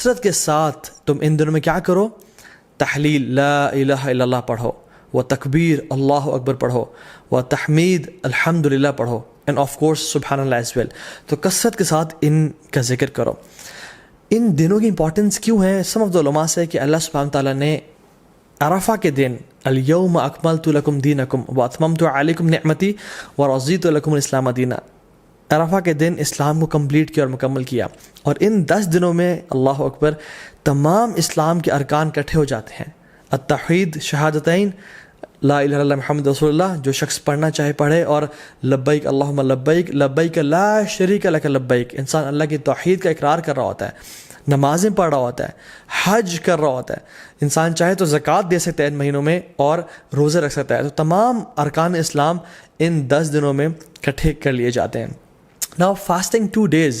کثرت کے ساتھ تم ان دنوں میں کیا کرو؟ تحلیل لا الہ الا اللہ پڑھو، و تکبیر اللہ اکبر پڑھو، و تحمید الحمدللہ پڑھو، اینڈ آف کورس سبحان اللہ ایز ویل. تو کثرت کے ساتھ ان کا ذکر کرو. ان دنوں کی امپورٹنس کیوں ہے؟ سم آف دا علماء سے کہ اللہ سبحانہ تعالیٰ نے عرفہ کے دن الیوم اکملت لکم دینکم واتممت علیکم نعمتی ورضیت لکم الاسلام دینا، عرفہ کے دن اسلام کو کمپلیٹ کیا اور مکمل کیا. اور ان 10 دنوں میں اللہ اکبر تمام اسلام کے ارکان اکٹھے ہو جاتے ہیں. التوحید، شہادتین، لا الہ الا اللہ محمد رسول اللہ، جو شخص پڑھنا چاہے پڑھے، اور لبیک اللہم لبیک لبیک لا شریک لک لبیک، انسان اللہ کی توحید کا اقرار کر رہا ہوتا ہے، نمازیں پڑھ رہا ہوتا ہے، حج کر رہا ہوتا ہے، انسان چاہے تو زکوٰۃ دے سکتا ہے ان مہینوں میں اور روزے رکھ سکتا ہے. تو تمام ارکان اسلام ان 10 دنوں میں اکٹھے کر لیے جاتے ہیں. ناؤ فاسٹنگ 2 days،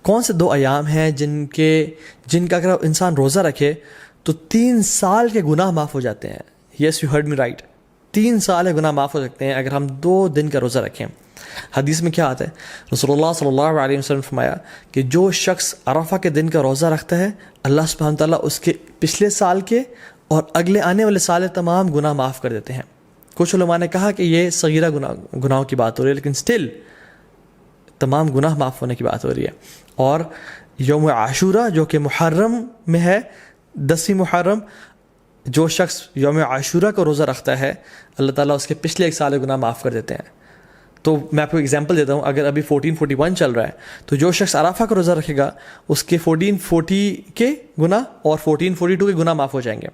کون سے 2 ایام ہیں جن کا اگر انسان روزہ رکھے تو 3 سال کے گناہ معاف ہو جاتے ہیں. Yes you heard me right, 3 سال کے گناہ معاف ہو سکتے ہیں اگر ہم 2 دن کا روزہ رکھیں. حدیث میں کیا آتا ہے؟ رسول اللہ صلی اللہ علیہ وسلم نے فرمایا کہ جو شخص عرفہ کے دن کا روزہ رکھتا ہے اللہ سبحانہ تعالیٰ اس کے پچھلے سال کے اور اگلے آنے والے سال تمام گناہ معاف کر دیتے ہیں. کچھ علماء نے کہا کہ یہ صغیرہ گناہوں کی بات ہو رہی ہے، لیکن سٹل تمام گناہ معاف ہونے کی بات ہو رہی ہے. اور یوم عاشورہ جو کہ محرم میں ہے، 10 محرم، جو شخص یوم عاشورہ کا روزہ رکھتا ہے اللہ تعالیٰ اس کے پچھلے 1 سال کے گناہ معاف کر دیتے ہیں. تو میں آپ کو ایگزامپل دیتا ہوں، اگر ابھی 1441 چل رہا ہے تو جو شخص عرفہ کا روزہ رکھے گا اس کے 1440 کے گناہ اور 1442 کے گناہ معاف ہو جائیں گے.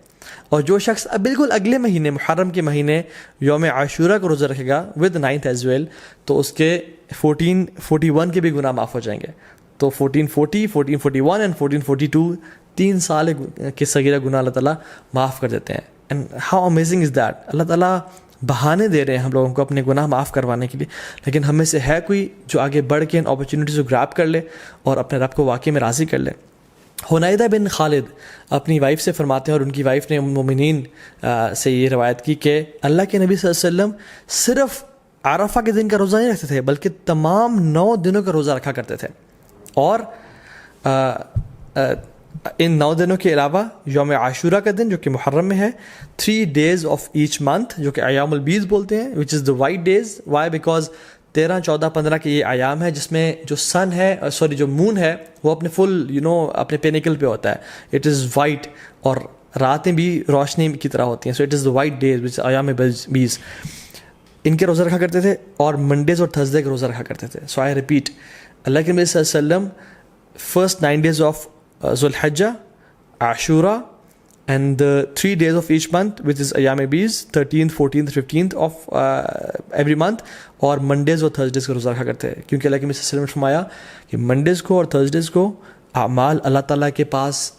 اور جو شخص اب بالکل اگلے مہینے محرم کے مہینے یوم عاشورہ کا روزہ رکھے گا ود 9th ایز ویل، تو اس کے 1441 کے بھی گناہ معاف ہو جائیں گے. تو 1440، 1441 اینڈ 1442 3 سال کے صغیرہ گناہ اللہ تعالیٰ معاف کر دیتے ہیں. And how amazing is that. اللہ تعالیٰ بہانے دے رہے ہیں ہم لوگوں کو اپنے گناہ معاف کروانے کے لیے، لیکن ہم میں سے ہے کوئی جو آگے بڑھ کے ان اپرچونیٹیز کو گراب کر لے اور اپنے رب کو واقعی میں راضی کر لے. حنیدہ بن خالد اپنی وائف سے فرماتے ہیں، اور ان کی وائف نے ام المؤمنین سے یہ روایت کی کہ اللہ کے نبی صلی اللہ علیہ وسلم صرف عرفہ کے دن کا روزہ نہیں رکھتے تھے بلکہ تمام 9 دنوں کا روزہ رکھا کرتے تھے. اور ان 9 دنوں کے علاوہ یوم عاشورہ کا دن جو کہ محرم میں ہے، 3 days آف ایچ منتھ جو کہ ایام البیض بولتے ہیں، which is the white days. Why? Because 13، 14، 15 کے یہ ایام ہے جس میں جو سن ہے جو مون ہے وہ اپنے فل اپنے پینیکل پہ ہوتا ہے، اٹ از وائٹ، اور راتیں بھی روشنی کی طرح ہوتی ہیں. So it is the white days which ایام بیض. ان کے روزہ رکھا کرتے تھے، اور منڈیز اور تھرسڈے کے روزہ رکھا کرتے تھے. سو آئی ریپیٹ، اللہ کے نبی صلی اللہ علیہ وسلم فرسٹ 9 days آف ذو الحجہ، عاشورہ، and the 3 days of each month which is ایام بیض 13th 14th 15th of every month، اور منڈیز اور تھرسڈیز کا روزہ رکھا کرتے ہیں. کیونکہ اللہ کے نبی صلی اللہ علیہ وسلم نے فرمایا کہ منڈیز کو اور تھرسڈیز کو اعمال اللہ تعالیٰ کے پاس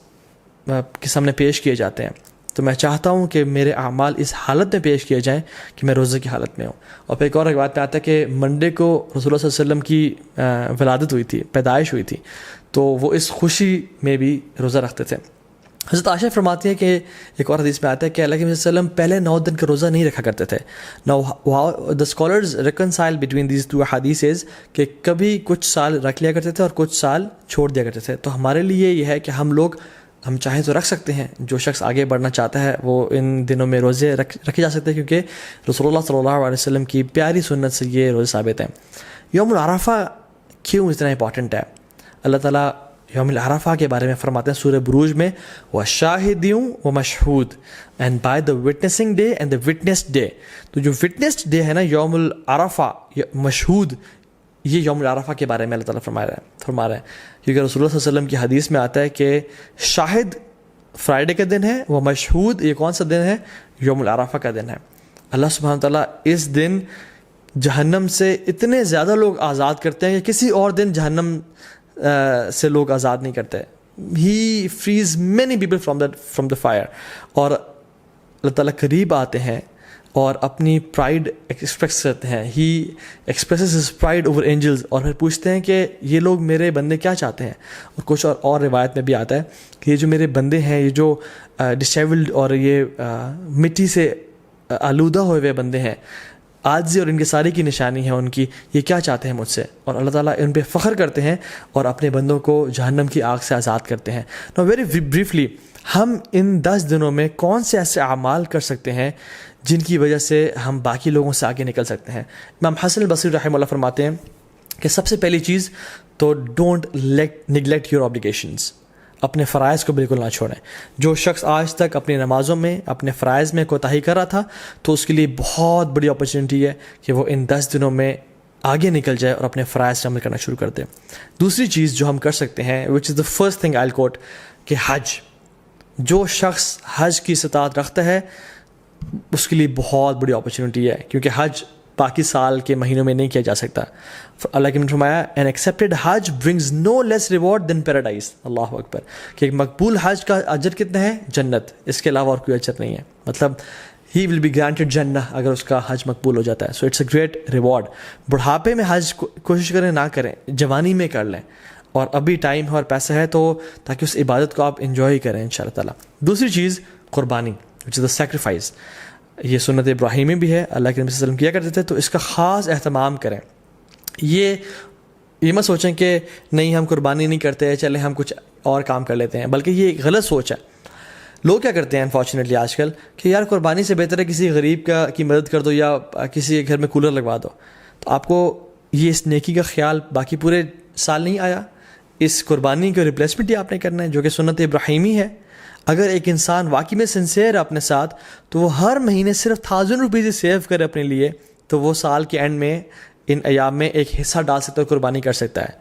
کے سامنے پیش کیے جاتے ہیں. تو میں چاہتا ہوں کہ میرے اعمال اس حالت میں پیش کیے جائیں کہ میں روزے کی حالت میں ہوں. اور پھر ایک اور بات پہ آتا ہے کہ منڈے کو رسول اللہ صلی اللہ علیہ وسلم کی ولادت ہوئی تھی، پیدائش ہوئی تھی، تو وہ اس خوشی میں بھی روزہ رکھتے تھے. حضرت عائشہ فرماتی ہیں کہ ایک اور حدیث میں آتا ہے کہ اللہ کے نبی صلی اللہ علیہ وسلم پہلے 9 دن کا روزہ نہیں رکھا کرتے تھے. Now the scholars reconcile between these 2 hadiths کہ کبھی کچھ سال رکھ لیا کرتے تھے اور کچھ سال چھوڑ دیا کرتے تھے. تو ہمارے لیے یہ ہے کہ ہم چاہیں تو رکھ سکتے ہیں. جو شخص آگے بڑھنا چاہتا ہے وہ ان دنوں میں روزے رکھے جا سکتے ہیں، کیونکہ رسول اللہ صلی اللہ علیہ وسلم کی پیاری سنت سے یہ روزے ثابت ہیں. یوم العرفہ کیوں اتنا امپورٹنٹ ہے؟ اللہ تعالیٰ یوم العرفہ کے بارے میں فرماتے ہیں سورہ بروج میں، وَشَاهِدٍ وَمَشْهُودٍ and by the witnessing day and the witnessed day. تو جو وٹنسڈ ڈے ہے نا یوم العرفہ، مشہود، یہ یوم العرفہ کے بارے میں اللہ تعالیٰ فرما رہے ہیں. کیونکہ رسول اللہ صلی اللہ علیہ وسلم کی حدیث میں آتا ہے کہ شاہد فرائیڈے کا دن ہے، وہ مشہود یہ کون سا دن ہے؟ یوم العرفہ کا دن ہے. اللہ سبحانہ تعالیٰ اس دن جہنم سے اتنے زیادہ لوگ آزاد کرتے ہیں کہ کسی اور دن جہنم سے لوگ آزاد نہیں کرتے. He frees many people from the fire. اور اللہ تعالیٰ قریب آتے ہیں اور اپنی پرائڈ ایکسپریس کرتے ہیں. He expresses his pride over angels, اور پھر پوچھتے ہیں کہ یہ لوگ میرے بندے کیا چاہتے ہیں. اور کچھ اور روایت میں بھی آتا ہے کہ یہ جو میرے بندے ہیں، یہ جو ڈسیبلڈ اور یہ مٹی سے آلودہ ہوئے ہوئے بندے ہیں، عاجزی اور انکساری کی نشانی ہے ان کی، یہ کیا چاہتے ہیں مجھ سے، اور اللہ تعالیٰ ان پہ فخر کرتے ہیں اور اپنے بندوں کو جہنم کی آگ سے آزاد کرتے ہیں. نو ویری بریفلی، ہم ان 10 دنوں میں کون سے ایسے اعمال کر سکتے ہیں جن کی وجہ سے ہم باقی لوگوں سے آگے نکل سکتے ہیں؟ امام حسن البصری رحمہ اللہ فرماتے ہیں کہ سب سے پہلی چیز تو ڈونٹ نگلیکٹ یور آبلیگیشنز، اپنے فرائض کو بالکل نہ چھوڑیں. جو شخص آج تک اپنی نمازوں میں اپنے فرائض میں کوتاہی کر رہا تھا تو اس کے لیے بہت بڑی اپرچونیٹی ہے کہ وہ ان 10 دنوں میں آگے نکل جائے اور اپنے فرائض سے عمل کرنا شروع کر دے. دوسری چیز جو ہم کر سکتے ہیں which is the first thing I کوٹ، کہ حج. جو شخص حج کی استطاعت رکھتا ہے اس کے لیے بہت بڑی اپرچونیٹی ہے، کیونکہ حج باقی سال کے مہینوں میں نہیں کیا جا سکتا. اللہ کے نے فرمایا این ایکسیپٹیڈ حج برنگز نو لیس ریوارڈ دین پیراڈائز. اللہ اکبر، کہ ایک مقبول حج کا اجر کتنا ہے؟ جنت، اس کے علاوہ اور کوئی اجر نہیں ہے. مطلب ہی ول بی گرانٹیڈ جنہ اگر اس کا حج مقبول ہو جاتا ہے. So it's a great reward. بڑھاپے میں حج کوشش کریں نہ کریں، جوانی میں کر لیں، اور ابھی ٹائم ہے اور پیسہ ہے تو تاکہ اس عبادت کو آپ انجوائے کریں ان شاء اللہ تعالیٰ. دوسری چیز قربانی، وچ از دا سیکریفائس. یہ سنت ابراہیمی بھی ہے، اللہ کے نبی صلی اللہ علیہ وسلم کیا کرتے تھے، تو اس کا خاص اہتمام کریں. یہ مت سوچیں کہ نہیں ہم قربانی نہیں کرتے، چلیں ہم کچھ اور کام کر لیتے ہیں، بلکہ یہ ایک غلط سوچ ہے. لوگ کیا کرتے ہیں انفارچونیٹلی آج کل کہ یار قربانی سے بہتر ہے کسی غریب کی مدد کر دو یا کسی کے گھر میں کولر لگوا دو. تو آپ کو یہ اس نیکی کا خیال باقی پورے سال نہیں آیا، اس قربانی کو ریپلیسمنٹ ہی آپ نے کرنا ہے جو کہ سنت ابراہیمی ہے. اگر ایک انسان واقعی میں سنسیئر ہے اپنے ساتھ تو وہ ہر مہینے صرف 1000 روپیز سیو کرے اپنے لیے، تو وہ سال کے اینڈ میں ان ایام میں ایک حصہ ڈال سکتا ہے، قربانی کر سکتا ہے.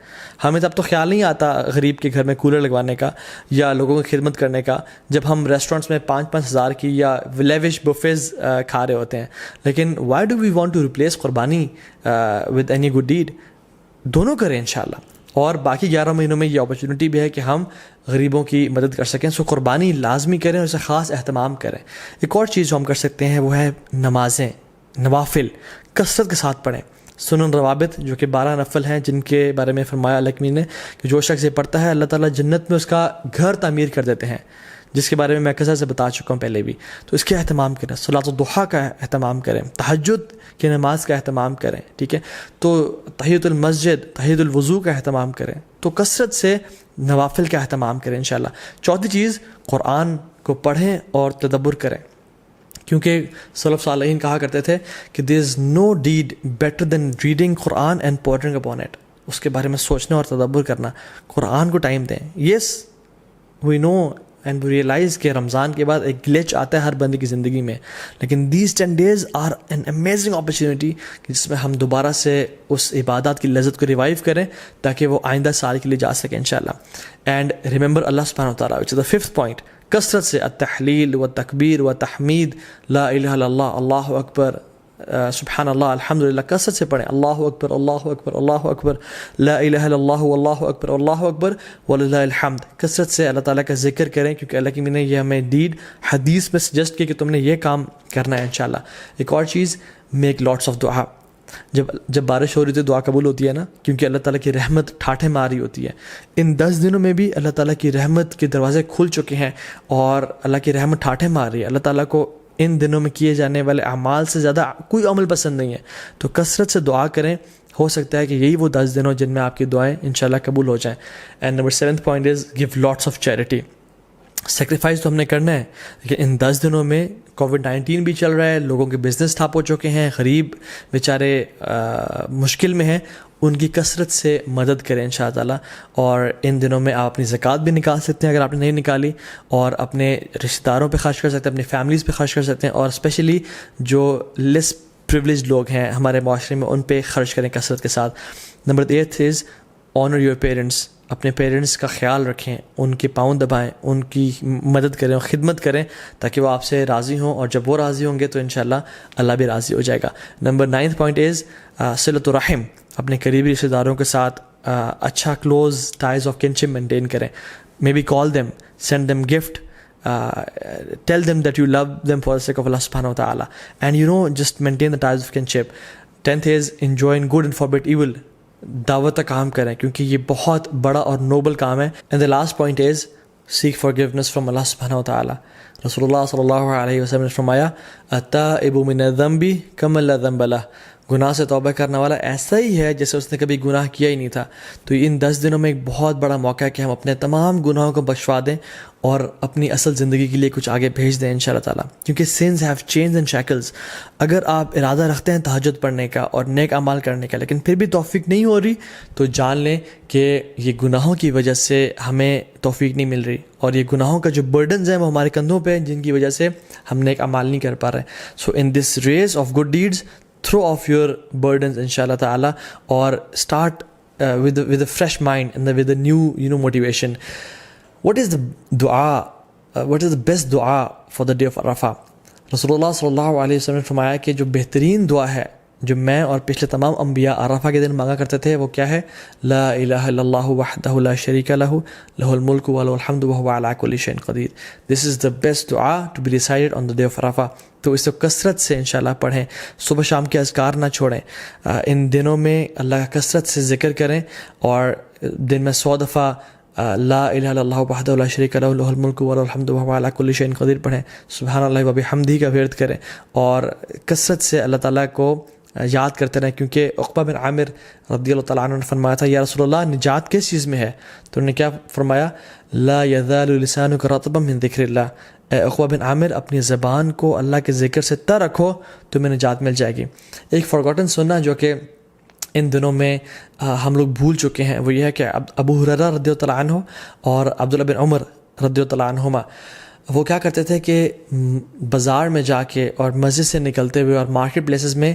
ہمیں تب تو خیال نہیں آتا غریب کے گھر میں کولر لگوانے کا یا لوگوں کی خدمت کرنے کا جب ہم ریسٹورینٹس میں 5-5 ہزار کی یا لیوش بفیز کھا رہے ہوتے ہیں. لیکن why do we want to replace قربانی ود اینی گڈ ڈیڈ؟ دونوں کریں انشاءاللہ. اور باقی 11 مہینوں میں یہ اپرچونیٹی بھی ہے کہ ہم غریبوں کی مدد کر سکیں. سو قربانی لازمی کریں اور اسے خاص اہتمام کریں. ایک اور چیز جو ہم کر سکتے ہیں وہ ہے نمازیں، نوافل کثرت کے ساتھ پڑھیں. سنن روابط جو کہ 12 نفل ہیں جن کے بارے میں فرمایا اللہ نے کہ جو شخص یہ پڑھتا ہے اللہ تعالیٰ جنت میں اس کا گھر تعمیر کر دیتے ہیں، جس کے بارے میں کثرت سے بتا چکا ہوں پہلے بھی. تو اس کے اہتمام کریں. صلاۃ الضحیٰ کا اہتمام کریں، تہجد کی نماز کا اہتمام کریں. ٹھیک ہے، تو تحیۃ المسجد، تحیۃ الوضو کا اہتمام کریں. تو کثرت سے نوافل کا اہتمام کریں انشاءاللہ. چوتھی چیز، قرآن کو پڑھیں اور تدبر کریں، کیونکہ سلف صالحین کہا کرتے تھے کہ there is no deed better than reading قرآن اینڈ پورٹنگ اپون اٹ. اس کے بارے میں سوچنا اور تدبر کرنا. قرآن کو ٹائم دیں. یس وی نو اینڈ وی ریئلائز کہ رمضان کے بعد ایک گلیچ آتا ہے ہر بندے کی زندگی میں، لیکن these 10 days are an amazing opportunity جس میں ہم دوبارہ سے اس عبادات کی لذت کو ریوائیو کریں تاکہ وہ آئندہ سال کے لیے جا سکیں انشاءاللہ. اینڈ ریممبر اللہ سبحانہ و تعالیٰ، وچ از دا 5th پوائنٹ، کثرت سے التحلیل و تکبیر و تحمید، لا الہ الا اللہ، اللہ اکبر، سبحان اللہ، الحمدللہ. کثرت سے پڑھیں اللہ اکبر، اللہ اکبر، اللہ اکبر، لا الہ الا اللہ، اللہ اکبر، اللہ اکبر وللہ الحمد. کثرت سے اللہ تعالیٰ کا ذکر کریں کیونکہ اللہ کی نے یہ ہمیں ڈیڈ حدیث میں سجیسٹ کی کہ تم نے یہ کام کرنا ہے انشاءاللہ. ایک اور چیز، میک لاٹس آف دعا. جب بارش ہو رہی ہوتی ہے دعا قبول ہوتی ہے نا، کیونکہ اللہ تعالیٰ کی رحمت ٹھاٹھے مار رہی ہوتی ہے. ان 10 دنوں میں بھی اللہ تعالیٰ کی رحمت کے دروازے کھل چکے ہیں اور اللہ کی رحمت ٹھاٹھے مار رہی ہے. اللہ تعالیٰ کو ان دنوں میں کیے جانے والے اعمال سے زیادہ کوئی عمل پسند نہیں ہے. تو کثرت سے دعا کریں، ہو سکتا ہے کہ یہی وہ 10 دن ہو جن میں آپ کی دعائیں انشاءاللہ قبول ہو جائیں. And number 7th point is give lots of charity. Sacrifice تو ہم نے کرنا ہے، لیکن ان 10 دنوں میں کووڈ-19 بھی چل رہا ہے، لوگوں کے بزنس ٹھپ ہو چکے ہیں، غریب بیچارے مشکل میں ہیں، ان کی کثرت سے مدد کریں انشاءاللہ تعالیٰ. اور ان دنوں میں آپ اپنی زکوٰۃ بھی نکال سکتے ہیں اگر آپ نے نہیں نکالی، اور اپنے رشتہ داروں پہ خرچ کر سکتے ہیں، اپنی فیملیز پہ خرچ کر سکتے ہیں، اور اسپیشلی جو لیس پریولیج لوگ ہیں ہمارے معاشرے میں ان پہ خرچ کریں کثرت کے ساتھ. Number 8 is owner your parents. اپنے پیرنٹس کا خیال رکھیں، ان کے پاؤں دبائیں، ان کی مدد کریں اور خدمت کریں تاکہ وہ آپ سے راضی ہوں، اور جب وہ راضی ہوں گے تو انشاءاللہ اللہ بھی راضی ہو جائے گا. Number 9th point is صلۃ الرحم. اپنے قریبی رشتہ داروں کے ساتھ اچھا close ties of kinship maintain کریں. May be call them, send them gift, tell them that you love them for the sake of Allah subhanahu wa ta'ala, and just maintain the ties of kinship. 10th is enjoin good and forbid evil. دعوت کا کام کریں کیونکہ یہ بہت بڑا اور Nobel کام ہے. And the last point is seek forgiveness from Allah subhanahu wa ta'ala. Rasulullah sallallahu alayhi wa sallam نے فرمایا التائب من الذنب كمن لا ذنب له, گناہ سے توبہ کرنے والا ایسا ہی ہے جیسے اس نے کبھی گناہ کیا ہی نہیں تھا. تو ان 10 دنوں میں ایک بہت بڑا موقع ہے کہ ہم اپنے تمام گناہوں کو بخشوا دیں اور اپنی اصل زندگی کے لیے کچھ آگے بھیج دیں انشاءاللہ تعالیٰ, کیونکہ sins have chains and shackles. اگر آپ ارادہ رکھتے ہیں تہجد پڑھنے کا اور نیک اعمال کرنے کا لیکن پھر بھی توفیق نہیں ہو رہی, تو جان لیں کہ یہ گناہوں کی وجہ سے ہمیں توفیق نہیں مل رہی, اور یہ گناہوں کا جو برڈنز ہیں وہ ہمارے کندھوں پہ ہیں, جن کی وجہ سے ہم نیک اعمال نہیں کر پا رہے. So in this race of good deeds throw off your burdens inshallah ta'ala, or start with a fresh mind and with a new motivation. What is the dua, what is the best dua for the day of Arafah? Rasulullah sallallahu alayhi wa sallam نے فرمایا کہ جو بہترین دعا ہے جو میں اور پچھلے تمام انبیاء عرفہ کے دن مانگا کرتے تھے وہ کیا ہے؟ لا الہ الا اللہ وحدہ لا شریک لہ لہ الملک ولہ الحمد وہو علی کل شیء قدیر. This is the best dua to be recited on the day of Arafah. تو اس کو کثرت سے انشاءاللہ پڑھیں, صبح شام کے اذکار نہ چھوڑیں, ان دنوں میں اللہ کا کثرت سے ذکر کریں, اور دن میں 100 دفعہ لا الہ الا اللہ وحدہ لا شریک لہ لہ الملک ولہ الحمد وہو علی کل شیء قدیر پڑھیں, سبحان اللہ وبحمدہ کا ورد کریں, اور کثرت سے اللہ تعالیٰ کو یاد کرتے رہیں. کیونکہ عقبہ بن عامر رضی اللہ تعالیٰ عنہ نے فرمایا تھا یا رسول اللہ نجات کس چیز میں ہے؟ تو انہوں نے کیا فرمایا؟ لا یزال لسانک رطبا من ذکر اللہ. اے عقبہ بن عامر اپنی زبان کو اللہ کے ذکر سے تر رکھو تو تمہیں نجات مل جائے گی. ایک فارگوٹن سننا جو کہ ان دنوں میں ہم لوگ بھول چکے ہیں وہ یہ ہے کہ ابو ہریرہ رضی اللہ تعالیٰ عنہ اور عبداللہ بن عمر رضی اللہ تعالیٰ عنہما وہ کیا کرتے تھے کہ بازار میں جا کے اور مسجد سے نکلتے ہوئے اور مارکیٹ پلیسز میں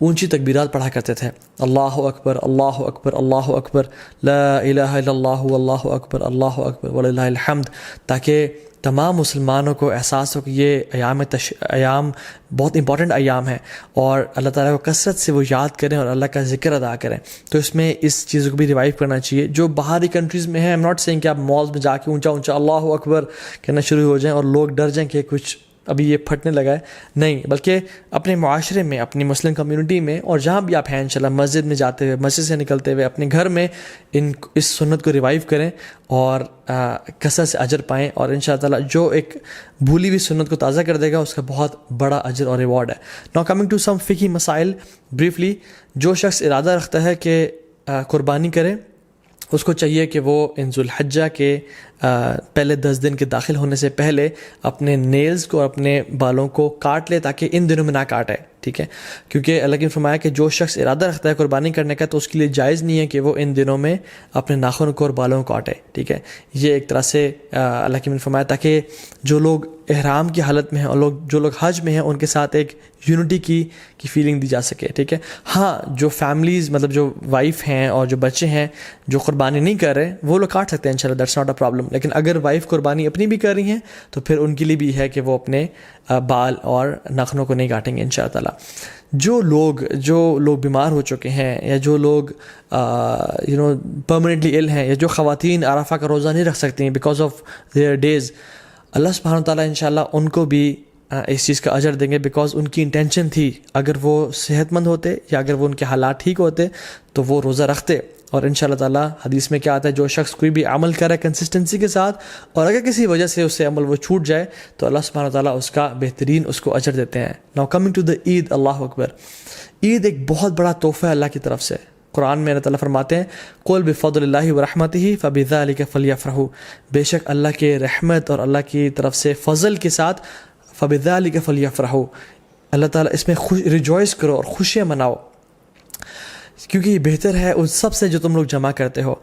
اونچی تکبیرات پڑھا کرتے تھے, اللہ اکبر اللہ اکبر اللہ اکبر لا الہ الا اللہ واللہ اکبر اللہ اکبر وللہ الحمد, تاکہ تمام مسلمانوں کو احساس ہو کہ یہ ایام بہت امپورٹنٹ ایام ہیں, اور اللہ تعالیٰ کو کثرت سے وہ یاد کریں اور اللہ کا ذکر ادا کریں. تو اس میں اس چیز کو بھی ریوائیو کرنا چاہیے. جو باہری کنٹریز میں ہیں, ایم ناٹ سینگ کہ آپ مالز میں جا کے اونچا اونچا اللہ اکبر کہنا شروع ہو جائیں اور لوگ ڈر جائیں کہ کچھ ابھی یہ پھٹنے لگا ہے, نہیں, بلکہ اپنے معاشرے میں, اپنی مسلم کمیونٹی میں, اور جہاں بھی آپ ہیں انشاءاللہ مسجد میں جاتے ہوئے, مسجد سے نکلتے ہوئے, اپنے گھر میں اس سنت کو ریوائیو کریں اور کثرت سے اجر پائیں, اور انشاءاللہ تعالیٰ جو ایک بھولی ہوئی سنت کو تازہ کر دے گا اس کا بہت بڑا اجر اور ریوارڈ ہے. ناؤ کمنگ ٹو سم فقہی مسائل بریفلی. جو شخص ارادہ رکھتا ہے کہ قربانی کرے, اس کو چاہیے کہ وہ ان ذو الحجہ کے پہلے 10 دن کے داخل ہونے سے پہلے اپنے نیلز کو اور اپنے بالوں کو کاٹ لے, تاکہ ان دنوں میں نہ کاٹے, ٹھیک ہے, کیونکہ اللہ نے فرمایا کہ جو شخص ارادہ رکھتا ہے قربانی کرنے کا تو اس کے لیے جائز نہیں ہے کہ وہ ان دنوں میں اپنے ناخن کو اور بالوں کو کاٹے, ٹھیک ہے. یہ ایک طرح سے اللہ نے فرمایا تاکہ جو لوگ احرام کی حالت میں ہیں اور جو لوگ حج میں ہیں ان کے ساتھ ایک یونٹی کی فیلنگ دی جا سکے, ٹھیک ہے. ہاں, جو فیملیز مطلب جو وائف ہیں اور جو بچے ہیں جو قربانی نہیں کر رہے وہ لوگ کاٹ سکتے ہیں انشاءاللہ, دیٹس ناٹ اے پرابلم. لیکن اگر وائف قربانی اپنی بھی کر رہی ہیں تو پھر ان کے لیے بھی ہے کہ وہ اپنے بال اور ناخنوں کو نہیں کاٹیں گے انشاءاللہ تعالیٰ. جو لوگ بیمار ہو چکے ہیں, یا جو لوگ پرماننٹلی ال ہیں, یا جو خواتین عرفہ کا روزہ نہیں رکھ سکتی ہیں بیکاز آف دیئر ڈیز, اللہ سبحانہ تعالیٰ انشاءاللہ ان کو بھی اس چیز کا اجر دیں گے, بیکاز ان کی انٹینشن تھی. اگر وہ صحت مند ہوتے یا اگر وہ ان کے حالات ٹھیک ہوتے تو وہ روزہ رکھتے. اور انشاءاللہ تعالیٰ حدیث میں کیا آتا ہے, جو شخص کوئی بھی عمل کرے کنسسٹنسی کے ساتھ, اور اگر کسی وجہ سے اس سے عمل وہ چھوٹ جائے تو اللہ سبحانہ تعالیٰ اس کا بہترین اس کو اجر دیتے ہیں. ناؤ کمنگ ٹو دا عید, اللہ اکبر. عید ایک بہت بڑا تحفہ ہے اللہ کی طرف سے. قرآن میں اللہ تعالیٰ فرماتے ہیں قل بفضل اللہ ورحمتہ فبذلک فلیفرحوا, بے شک اللہ کے رحمت اور اللہ کی طرف سے فضل کے ساتھ فبذلک فلیفرحوا, اللہ تعالیٰ اس میں ریجوائس کرو اور خوشیاں مناؤ, کیونکہ یہ بہتر ہے ان سب سے جو تم لوگ جمع کرتے ہو.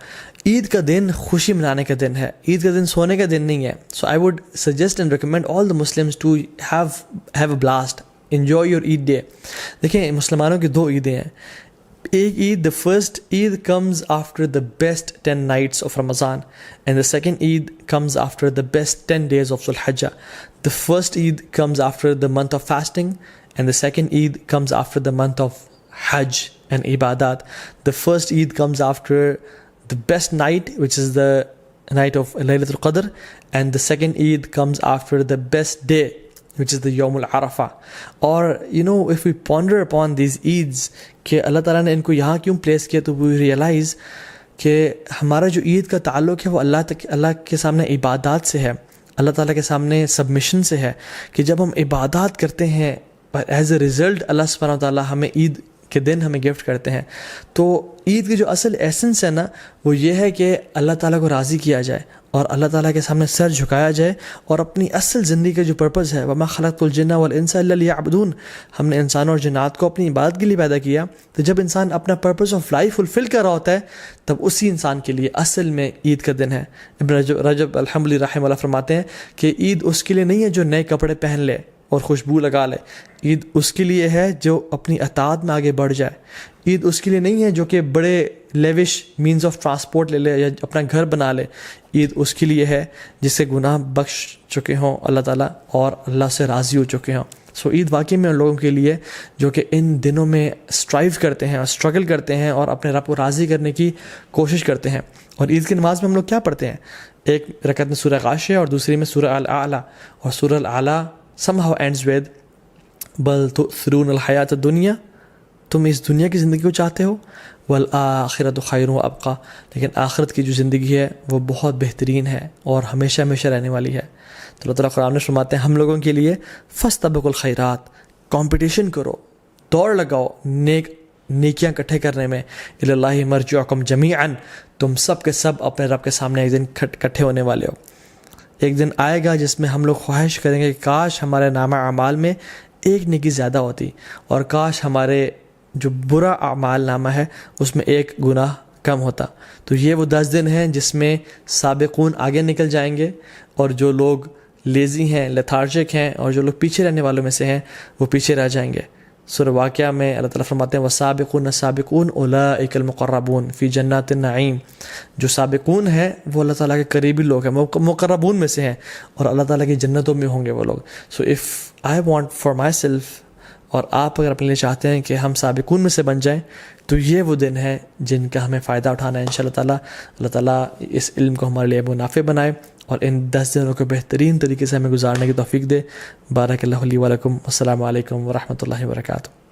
عید کا دن خوشی منانے کا دن ہے, عید کا دن سونے کا دن نہیں ہے. So I would suggest and recommend all the Muslims to have a blast, enjoy your Eid day. دیکھیں مسلمانوں کی 2 عیدیں ہیں. ایک عید, the first Eid comes after the best 10 nights of Ramadan, and the second Eid comes after the best 10 days of Dhul Hijjah. The first Eid comes after the month of fasting, and the second Eid comes after the month of Hajj and Ibadat. The first Eid comes after the best night, which is the night of Laylatul Qadr, and the second Eid comes after the best day, which is the Yawm al-Arafah. Or, if we ponder upon these Eids, کہ اللہ تعالیٰ نے ان کو یہاں کیوں place کیا, تو we realize کہ ہمارا جو عید کا تعلق ہے وہ اللہ کے سامنے عبادات سے ہے، اللہ تعالیٰ کے سامنے سبمیشن سے ہے، کہ جب ہم عبادات کرتے ہیں ایز اے رزلٹ اللہ سبحانہ وتعالیٰ ہمیں عید کے دن ہمیں گفٹ کرتے ہیں. تو عید کی جو اصل ایسنس ہے نا وہ یہ ہے کہ اللہ تعالیٰ کو راضی کیا جائے اور اللہ تعالیٰ کے سامنے سر جھکایا جائے، اور اپنی اصل زندگی کا جو پرپز ہے وَمَا خَلَقْتُ الْجِنَّ وَالْإِنسَ إِلَّا لِيَعْبُدُونَ، ہم نے انسانوں اور جنات کو اپنی عبادت کے لیے پیدا کیا. تو جب انسان اپنا پرپز آف لائف فلفل کر رہا ہوتا ہے تب اسی انسان کے لیے اصل میں عید کا دن ہے. ابن رجب الحمدللہ رحمہ اللہ فرماتے ہیں کہ عید اس کے لیے نہیں ہے جو نئے کپڑے پہن لے اور خوشبو لگا لے، عید اس کے لیے ہے جو اپنی اطاعت میں آگے بڑھ جائے. عید اس کے لیے نہیں ہے جو کہ بڑے لیوش مینز آف ٹرانسپورٹ لے لے یا اپنا گھر بنا لے. عید اس کے لیے ہے جس سے گناہ بخش چکے ہوں اللہ تعالیٰ اور اللہ سے راضی ہو چکے ہوں. سو عید واقعی میں ان لوگوں کے لیے جو کہ ان دنوں میں اسٹرائیو کرتے ہیں اور اسٹرگل کرتے ہیں اور اپنے رب کو راضی کرنے کی کوشش کرتے ہیں. اور عید کی نماز میں ہم لوگ کیا پڑھتے ہیں؟ ایک رکعت میں سورہ غاشیہ اور دوسری میں سورہ الاعلیٰ، اور سورہ الاعلیٰ somehow ends with بل تؤثرون الحیات الدنیا، تم اس دنیا کی زندگی کو چاہتے ہو، والآخرۃ خیر وابقیٰ، لیکن آخرت کی جو زندگی ہے وہ بہت بہترین ہے اور ہمیشہ ہمیشہ رہنے والی ہے. تو اللہ تعالیٰ قرآن میں فرماتے ہیں ہم لوگوں کے لیے فاستبقوا الخیرات، کمپٹیشن کرو، دوڑ لگاؤ نیکیاں اکٹھے کرنے میں. الی اللہ مرجعکم جمیعا، تم سب کے سب اپنے رب کے سامنے ایک دن اکٹھے ہونے والے ہو. ایک دن آئے گا جس میں ہم لوگ خواہش کریں گے کہ کاش ہمارے نامہ اعمال میں ایک نیکی زیادہ ہوتی، اور کاش ہمارے جو برا اعمال نامہ ہے اس میں ایک گناہ کم ہوتا. تو یہ وہ 10 دن ہیں جس میں سابقون آگے نکل جائیں گے، اور جو لوگ لیزی ہیں، لیتھارجک ہیں، اور جو لوگ پیچھے رہنے والوں میں سے ہیں وہ پیچھے رہ جائیں گے. سورہ واقعہ میں اللہ تعالیٰ فرماتے ہیں وَالسَّابِقُونَ السَّابِقُونَ أُولَٰئِكَ الْمُقَرَّبُونَ فِي جَنَّاتِ النَّعِيمِ، جو سابقون ہیں وہ اللہ تعالیٰ کے قریبی لوگ ہیں، مقربون میں سے ہیں، اور اللہ تعالیٰ کی جنتوں میں ہوں گے وہ لوگ. So if I want for my self, اور آپ اگر اپنے لیے چاہتے ہیں کہ ہم سابقون میں سے بن جائیں، تو یہ وہ دن ہے جن کا ہمیں فائدہ اٹھانا ہے انشاءاللہ تعالیٰ. اللہ تعالیٰ اس علم کو ہمارے لیے نافع بنائے اور ان 10 دنوں کو بہترین طریقے سے ہمیں گزارنے کی توفیق دے. بارک اللہ لی و لکم. السلام علیکم ورحمۃ اللہ وبرکاتہ.